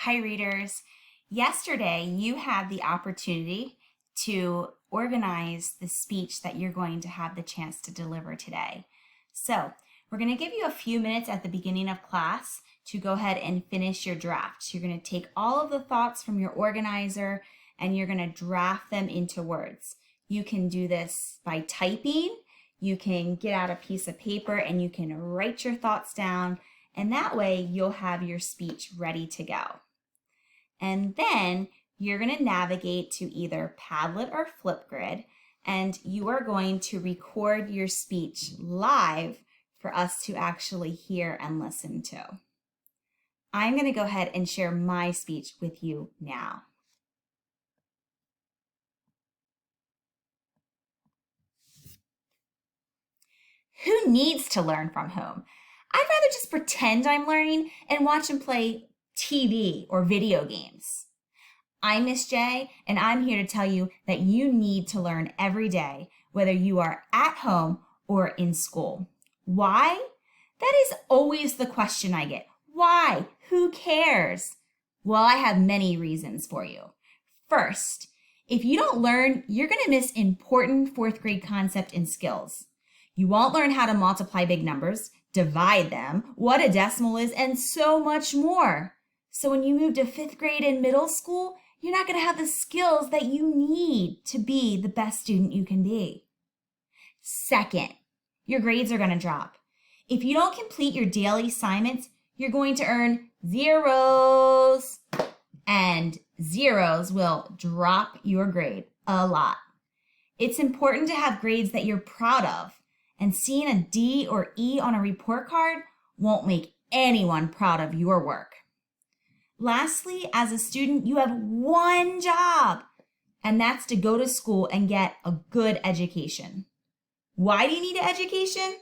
Hi, readers. Yesterday, you had the opportunity to organize the speech that you're going to have the chance to deliver today. So, we're going to give you a few minutes at the beginning of class to go ahead and finish your draft. You're going to take all of the thoughts from your organizer and you're going to draft them into words. You can do this by typing. You can get out a piece of paper and you can write your thoughts down, and that way you'll have your speech ready to go. And then you're going to navigate to either Padlet or Flipgrid, and you are going to record your speech live for us to actually hear and listen to. I'm going to go ahead and share my speech with you now. Who needs to learn from home? I'd rather just pretend I'm learning and watch and play TV or video games. I'm Miss J, and I'm here to tell you that you need to learn every day, whether you are at home or in school. Why? That is always the question I get. Why? Who cares? Well, I have many reasons for you. First, if you don't learn, you're going to miss important fourth grade concept and skills. You won't learn how to multiply big numbers, divide them, what a decimal is, and so much more. So when you move to fifth grade and middle school, you're not going to have the skills that you need to be the best student you can be. Second, your grades are going to drop. If you don't complete your daily assignments, you're going to earn zeros, and zeros will drop your grade a lot. It's important to have grades that you're proud of, and seeing a D or E on a report card won't make anyone proud of your work. Lastly, as a student, you have one job, and that's to go to school and get a good education. Why do you need an education?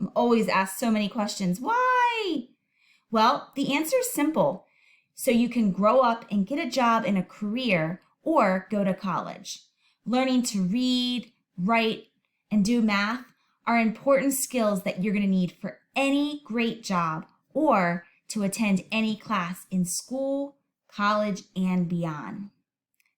I'm always asked so many questions. Why? Well, the answer is simple. So you can grow up and get a job in a career or go to college. Learning to read, write, and do math are important skills that you're going to need for any great job or to attend any class in school, college, and beyond.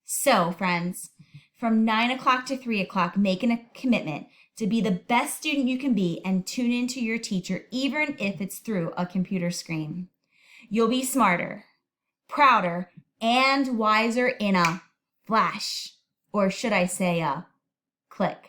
So, friends, from 9 o'clock to 3 o'clock, making a commitment to be the best student you can be and tune into your teacher, even if it's through a computer screen. You'll be smarter, prouder, and wiser in a flash, or should I say a click.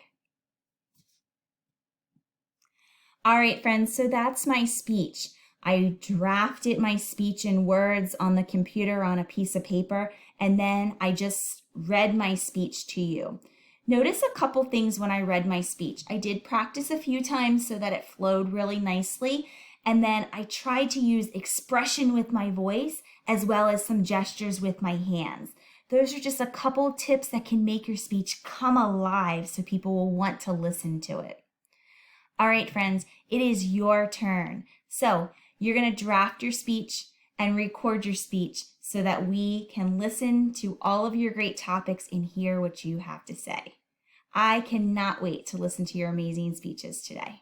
All right, friends, so that's my speech. I drafted my speech in words on the computer on a piece of paper, and then I just read my speech to you. Notice a couple things when I read my speech. I did practice a few times so that it flowed really nicely, and then I tried to use expression with my voice as well as some gestures with my hands. Those are just a couple tips that can make your speech come alive so people will want to listen to it. All right, friends, it is your turn. So you're going to draft your speech and record your speech so that we can listen to all of your great topics and hear what you have to say. I cannot wait to listen to your amazing speeches today.